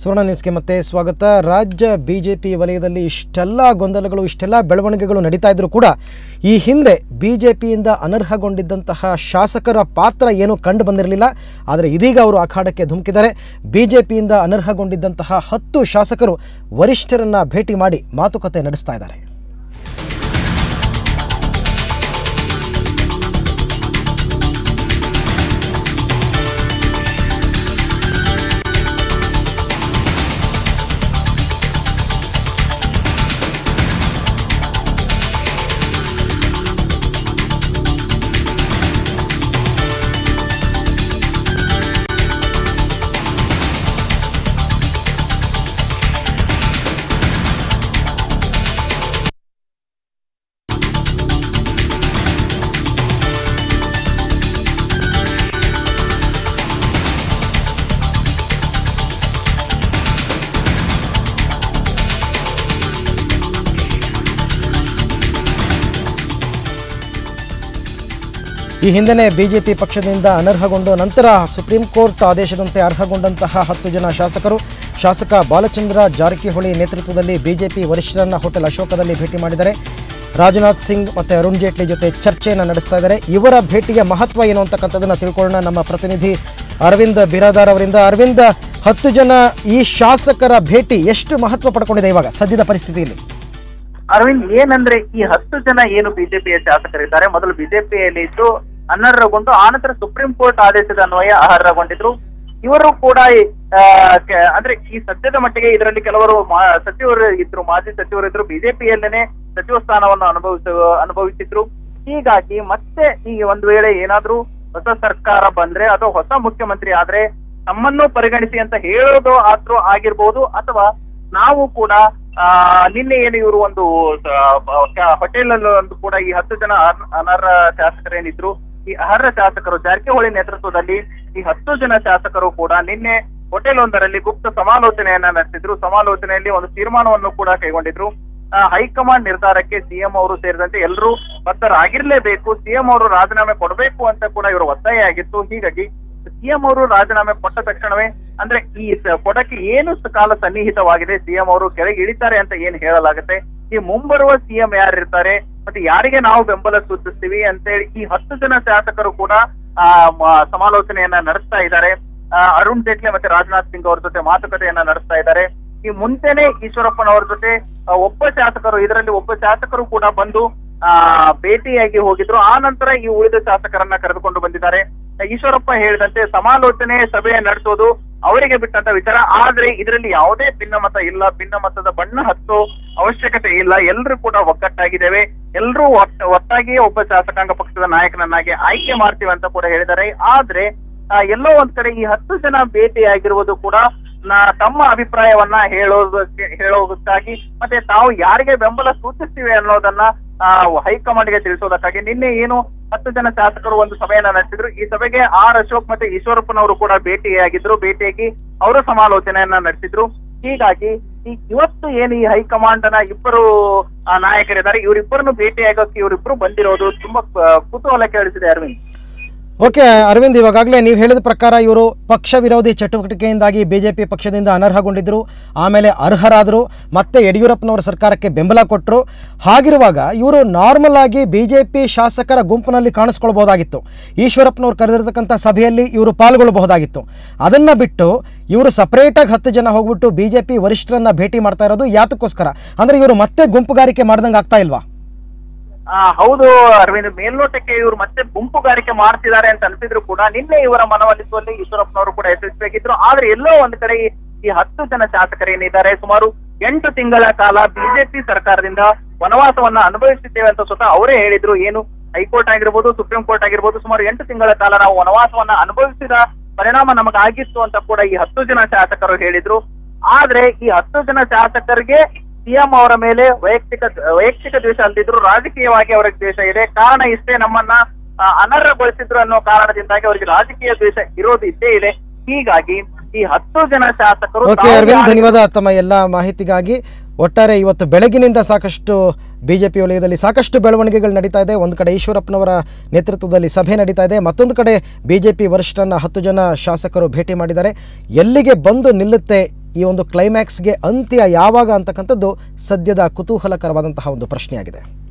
ಸುವರ್ಣ ನ್ಯೂಸ್ಗೆ ಮತ್ತೆ ಸ್ವಾಗತ. ರಾಜ್ಯ ಬಿಜೆಪಿ ವಲಯದಲ್ಲಿ ಇಷ್ಟೆಲ್ಲ ಗೊಂದಲಗಳು, ಇಷ್ಟೆಲ್ಲ ಬೆಳವಣಿಗೆಗಳು ನಡೀತಾ ಇದ್ರೂ ಕೂಡ ಈ ಹಿಂದೆ ಬಿಜೆಪಿಯಿಂದ ಅನರ್ಹಗೊಂಡಿದ್ದಂತಹ ಶಾಸಕರ ಪಾತ್ರ ಏನು ಕಂಡು ಬಂದಿರಲಿಲ್ಲ. ಆದರೆ ಇದೀಗ ಅವರು ಅಖಾಡಕ್ಕೆ ಧುಮುಕಿದ್ದಾರೆ. ಬಿಜೆಪಿಯಿಂದ ಅನರ್ಹಗೊಂಡಿದ್ದಂತಹ 10 ಶಾಸಕರು ವರಿಷ್ಠರನ್ನ ಭೇಟಿ ಮಾಡಿ ಮಾತುಕತೆ ನಡೆಸ್ತಾ ಇದ್ದಾರೆ. ಈ ಹಿಂದೆನೇ ಬಿಜೆಪಿ ಪಕ್ಷದಿಂದ ಅನರ್ಹಗೊಂಡು ನಂತರ ಸುಪ್ರೀಂ ಕೋರ್ಟ್ ಆದೇಶದಂತೆ ಅರ್ಹಗೊಂಡಂತಹ 10 ಜನ ಶಾಸಕರು ಶಾಸಕ ಬಾಲಚಂದ್ರ ಜಾರಕಿಹೊಳಿ ನೇತೃತ್ವದಲ್ಲಿ ಬಿಜೆಪಿ ವರಿಷ್ಠರನ್ನ ಹೋಟೆಲ್ ಅಶೋಕದಲ್ಲಿ ಭೇಟಿ ಮಾಡಿದ್ದಾರೆ. ರಾಜನಾಥ್ ಸಿಂಗ್ ಮತ್ತು ಅರುಣ್ ಜೇಟ್ಲಿ ಜೊತೆ ಚರ್ಚೆಯನ್ನು ನಡೆಸ್ತಾ ಇದ್ದಾರೆ. ಇವರ ಭೇಟಿಯ ಮಹತ್ವ ಏನು ಅಂತಕ್ಕಂಥದ್ದನ್ನು ತಿಳ್ಕೊಳ್ಳೋಣ ನಮ್ಮ ಪ್ರತಿನಿಧಿ ಅರವಿಂದ್ ಬಿರಾದಾರ್ ಅವರಿಂದ. ಅರವಿಂದ್, 10 ಜನ ಈ ಶಾಸಕರ ಭೇಟಿ ಎಷ್ಟು ಮಹತ್ವ ಪಡ್ಕೊಂಡಿದೆ ಇವಾಗ ಸದ್ಯದ ಪರಿಸ್ಥಿತಿಯಲ್ಲಿ? ಅರವಿಂದ್, ಏನಂದ್ರೆ ಈ 10 ಜನ ಏನು ಬಿಜೆಪಿಯ ಶಾಸಕರಿದ್ದಾರೆ, ಮೊದಲು ಬಿಜೆಪಿಯಲ್ಲಿ ಇದ್ದು ಅನರ್ಹಗೊಂಡು ಆನಂತರ ಸುಪ್ರೀಂ ಕೋರ್ಟ್ ಆದೇಶದ ಅನ್ವಯ ಅರ್ಹಗೊಂಡಿದ್ರು. ಇವರು ಕೂಡ ಅಂದ್ರೆ ಈ ಸದ್ಯದ ಮಟ್ಟಿಗೆ ಇದರಲ್ಲಿ ಕೆಲವರು ಸಚಿವರು ಇದ್ರು, ಮಾಜಿ ಸಚಿವರು ಇದ್ರು, ಬಿಜೆಪಿಯಲ್ಲೇನೆ ಸಚಿವ ಸ್ಥಾನವನ್ನು ಅನುಭವಿಸಿದ್ರು. ಹೀಗಾಗಿ ಮತ್ತೆ ಈಗ ಒಂದು ವೇಳೆ ಏನಾದ್ರೂ ಹೊಸ ಸರ್ಕಾರ ಬಂದ್ರೆ ಅಥವಾ ಹೊಸ ಮುಖ್ಯಮಂತ್ರಿ ಆದ್ರೆ ತಮ್ಮನ್ನು ಪರಿಗಣಿಸಿ ಅಂತ ಹೇಳೋದು ಆದ್ರೂ ಆಗಿರ್ಬೋದು, ಅಥವಾ ನಾವು ಕೂಡ ನಿನ್ನೆ ಏನು ಇವರು ಒಂದು ಹೋಟೆಲ್ ಅಲ್ಲಿ ಒಂದು ಕೂಡ ಈ 10 ಜನ ಅನರ್ಹ ಶಾಸಕರೇನಿದ್ರು, ಈ ಅರ್ಹ ಶಾಸಕರು ಜಾರಕಿಹೊಳಿ ನೇತೃತ್ವದಲ್ಲಿ ಈ 10 ಜನ ಶಾಸಕರು ಕೂಡ ನಿನ್ನೆ ಹೋಟೆಲ್ ಒಂದರಲ್ಲಿ ಗುಪ್ತ ಸಮಾಲೋಚನೆಯನ್ನ ನಡೆಸಿದ್ರು. ಸಮಾಲೋಚನೆಯಲ್ಲಿ ಒಂದು ತೀರ್ಮಾನವನ್ನು ಕೂಡ ಕೈಗೊಂಡಿದ್ರು. ಹೈಕಮಾಂಡ್ ನಿರ್ಧಾರಕ್ಕೆ ಸಿಎಂ ಅವರು ಸೇರಿದಂತೆ ಎಲ್ಲರೂ ಬದ್ಧರಾಗಿರ್ಲೇಬೇಕು, ಸಿಎಂ ಅವರು ರಾಜೀನಾಮೆ ಕೊಡಬೇಕು ಅಂತ ಕೂಡ ಇವರ ಒತ್ತಾಯ ಆಗಿತ್ತು. ಹೀಗಾಗಿ ಸಿಎಂ ಅವರು ರಾಜೀನಾಮೆ ಕೊಟ್ಟ ತಕ್ಷಣವೇ ಅಂದ್ರೆ ಈ ಕೊಡಕ್ಕೆ ಏನು ಕಾಲ ಸನ್ನಿಹಿತವಾಗಿದೆ, ಸಿಎಂ ಅವರು ಕೆಳಗೆ ಇಳಿತಾರೆ ಅಂತ ಏನ್ ಹೇಳಲಾಗುತ್ತೆ, ಈ ಮುಂಬರುವ ಸಿಎಂ ಯಾರಿರ್ತಾರೆ ಮತ್ತೆ ಯಾರಿಗೆ ನಾವು ಬೆಂಬಲ ಸೂಚಿಸ್ತೀವಿ ಅಂತೇಳಿ ಈ 10 ಜನ ಶಾಸಕರು ಕೂಡ ಸಮಾಲೋಚನೆಯನ್ನ ನಡೆಸ್ತಾ ಇದ್ದಾರೆ. ಅರುಣ್ ಜೇಟ್ಲಿ ಮತ್ತೆ ರಾಜನಾಥ್ ಸಿಂಗ್ ಅವ್ರ ಜೊತೆ ಮಾತುಕತೆಯನ್ನ ನಡೆಸ್ತಾ ಇದ್ದಾರೆ. ಈ ಮುಂಚೆನೆ ಈಶ್ವರಪ್ಪನವ್ರ ಜೊತೆ ಇದರಲ್ಲಿ ಒಬ್ಬ ಶಾಸಕರು ಕೂಡ ಬಂದು ಭೇಟಿಯಾಗಿ ಹೋಗಿದ್ರು. ಆ ನಂತರ ಈ ಉಳಿದ ಶಾಸಕರನ್ನ ಕರೆದುಕೊಂಡು ಬಂದಿದ್ದಾರೆ. ಈಶ್ವರಪ್ಪ ಹೇಳಿದಂತೆ ಸಮಾಲೋಚನೆ ಸಭೆ ನಡೆಸೋದು ಅವರಿಗೆ ಬಿಟ್ಟಂತ ವಿಚಾರ, ಆದ್ರೆ ಇದರಲ್ಲಿ ಯಾವುದೇ ಭಿನ್ನಮತ ಇಲ್ಲ, ಭಿನ್ನಮತದ ಬಣ್ಣ ಹಚ್ಚೋ ಅವಶ್ಯಕತೆ ಇಲ್ಲ, ಎಲ್ಲರೂ ಕೂಡ ಒಗ್ಗಟ್ಟಾಗಿದ್ದೇವೆ, ಎಲ್ಲರೂ ಒಟ್ಟಾಗಿಯೇ ಒಬ್ಬ ಶಾಸಕಾಂಗ ಪಕ್ಷದ ನಾಯಕನನ್ನಾಗಿ ಆಯ್ಕೆ ಮಾಡ್ತೀವಿ ಅಂತ ಕೂಡ ಹೇಳಿದ್ದಾರೆ. ಆದ್ರೆ ಎಲ್ಲೋ ಒಂದ್ ಕಡೆ ಈ 10 ಜನ ಭೇಟಿಯಾಗಿರುವುದು ಕೂಡ ತಮ್ಮ ಅಭಿಪ್ರಾಯವನ್ನ ಹೇಳೋದಕ್ಕಾಗಿ ಮತ್ತೆ ತಾವು ಯಾರಿಗೆ ಬೆಂಬಲ ಸೂಚಿಸ್ತೀವಿ ಅನ್ನೋದನ್ನ ಹೈಕಮಾಂಡ್ಗೆ ತಿಳಿಸೋದಕ್ಕಾಗಿ ನಿನ್ನೆ ಏನು 10 ಜನ ಶಾಸಕರು ಒಂದು ಸಭೆಯನ್ನ ನಡೆಸಿದ್ರು. ಈ ಸಭೆಗೆ ಅಶೋಕ್ ಮತ್ತೆ ಈಶ್ವರಪ್ಪನವರು ಕೂಡ ಭೇಟಿಯಾಗಿ ಅವರ ಸಮಾಲೋಚನೆಯನ್ನ ನಡೆಸಿದ್ರು. ಹೀಗಾಗಿ ಇವತ್ತು ಏನು ಈ ಹೈಕಮಾಂಡ್ ನ ಇಬ್ಬರು ನಾಯಕರಿದ್ದಾರೆ, ಇವರಿಬ್ಬರನ್ನು ಭೇಟಿಯಾಗೋಕೆ ಇವರಿಬ್ರು ಬಂದಿರೋದು ತುಂಬಾ ಕುತೂಹಲ ಕೇಳಿಸಿದೆ. ಅರವಿಂದ್, ಓಕೆ ಅರವಿಂದ್, ಇವಾಗಲೇ ನೀವು ಹೇಳಿದ ಪ್ರಕಾರ ಇವರು ಪಕ್ಷ ವಿರೋಧಿ ಚಟುವಟಿಕೆಯಿಂದಾಗಿ ಬಿಜೆಪಿ ಪಕ್ಷದಿಂದ ಅನರ್ಹಗೊಂಡಿದ್ರು, ಆಮೇಲೆ ಅರ್ಹರಾದರು, ಮತ್ತೆ ಯಡಿಯೂರಪ್ಪನವರ ಸರ್ಕಾರಕ್ಕೆ ಬೆಂಬಲ ಕೊಟ್ಟರು. ಹಾಗಿರುವಾಗ ಇವರು ನಾರ್ಮಲ್ ಆಗಿ ಬಿಜೆಪಿ ಶಾಸಕರ ಗುಂಪಿನಲ್ಲಿ ಕಾಣಿಸ್ಕೊಳ್ಬಹುದಾಗಿತ್ತು, ಈಶ್ವರಪ್ಪನವ್ರು ಕರೆದಿರತಕ್ಕಂಥ ಸಭೆಯಲ್ಲಿ ಇವರು ಪಾಲ್ಗೊಳ್ಳಬಹುದಾಗಿತ್ತು. ಅದನ್ನ ಬಿಟ್ಟು ಇವರು ಸಪರೇಟಾಗಿ 10 ಜನ ಹೋಗ್ಬಿಟ್ಟು ಬಿಜೆಪಿ ವರಿಷ್ಠರನ್ನ ಭೇಟಿ ಮಾಡ್ತಾ ಇರೋದು ಯಾತಕ್ಕೋಸ್ಕರ? ಅಂದ್ರೆ ಇವರು ಮತ್ತೆ ಗುಂಪುಗಾರಿಕೆ ಮಾಡ್ದಂಗೆ ಆಗ್ತಾ ಇಲ್ವಾ? ಹೌದು ಅರವಿಂದ್, ಮೇಲ್ನೋಟಕ್ಕೆ ಇವರು ಮತ್ತೆ ಗುಂಪುಗಾರಿಕೆ ಮಾಡ್ತಿದ್ದಾರೆ ಅಂತ ಅನ್ಸಿದ್ರು ಕೂಡ ನಿನ್ನೆ ಇವರ ಮನವೊಲಿಸುವಲ್ಲಿ ಈಶ್ವರಪ್ಪನವರು ಕೂಡ ಯಶಸ್ವಿಯಾಗಿದ್ರು. ಆದ್ರೆ ಎಲ್ಲೋ ಒಂದ್ ಕಡೆ ಈ 10 ಜನ ಶಾಸಕರೇನಿದ್ದಾರೆ ಸುಮಾರು 8 ತಿಂಗಳ ಕಾಲ ಬಿಜೆಪಿ ಸರ್ಕಾರದಿಂದ ವನವಾಸವನ್ನ ಅನುಭವಿಸಿದ್ದೇವೆ ಅಂತ ಸ್ವತಃ ಅವರೇ ಹೇಳಿದ್ರು. ಏನು ಹೈಕೋರ್ಟ್ ಆಗಿರ್ಬೋದು, ಸುಪ್ರೀಂ ಕೋರ್ಟ್ ಆಗಿರ್ಬೋದು, ಸುಮಾರು 8 ತಿಂಗಳ ಕಾಲ ನಾವು ವನವಾಸವನ್ನ ಅನುಭವಿಸಿದ ಪರಿಣಾಮ ನಮಗಾಗಿತ್ತು ಅಂತ ಕೂಡ ಈ 10 ಜನ ಶಾಸಕರು ಹೇಳಿದ್ರು. ಆದ್ರೆ ಈ 10 ಜನ ಶಾಸಕರಿಗೆ ಸಿಎಂ ಅವರ ಮೇಲೆ ವೈಯಕ್ತಿಕ ದ್ವೇಷ ಅಲ್ದಿದ್ರು, ರಾಜಕೀಯವಾಗಿ ಅವರಿಗೆ ದ್ವೇಷ ಇದೆ. ಕಾರಣ ಇಷ್ಟೇ, ನಮ್ಮನ್ನ ಅನರ್ಹಗೊಳಿಸಿದ್ರು ಅನ್ನೋ ಕಾರಣದಿಂದಾಗಿ ಅವರಿಗೆ ರಾಜಕೀಯ ದ್ವೇಷ ಇರೋದು ಇದ್ದೇ ಇದೆ. ಹೀಗಾಗಿ ಈ 10 ಜನ ಶಾಸಕರು. ಧನ್ಯವಾದ ತಮ್ಮ ಎಲ್ಲ ಮಾಹಿತಿಗಾಗಿ. ಒಟ್ಟಾರೆ ಇವತ್ತು ಬೆಳಗಿನಿಂದ ಸಾಕಷ್ಟು ಬಿಜೆಪಿ ವಲಯದಲ್ಲಿ ಸಾಕಷ್ಟು ಬೆಳವಣಿಗೆಗಳು ನಡೀತಾ ಇದೆ. ಒಂದು ಕಡೆ ಈಶ್ವರಪ್ಪನವರ ನೇತೃತ್ವದಲ್ಲಿ ಸಭೆ ನಡೀತಾ ಇದೆ, ಮತ್ತೊಂದು ಕಡೆ ಬಿಜೆಪಿ ವರಿಷ್ಠರನ್ನ 10 ಜನ ಶಾಸಕರು ಭೇಟಿ ಮಾಡಿದ್ದಾರೆ. ಎಲ್ಲಿಗೆ ಬಂದು ನಿಲ್ಲುತ್ತೆ ಈ ಒಂದು ಕ್ಲೈಮ್ಯಾಕ್ಸ್ಗೆ ಅಂತ್ಯ ಯಾವಾಗ ಅಂತಕ್ಕಂಥದ್ದು ಸದ್ಯದ ಕುತೂಹಲಕರವಾದಂತಹ ಒಂದು ಪ್ರಶ್ನೆಯಾಗಿದೆ.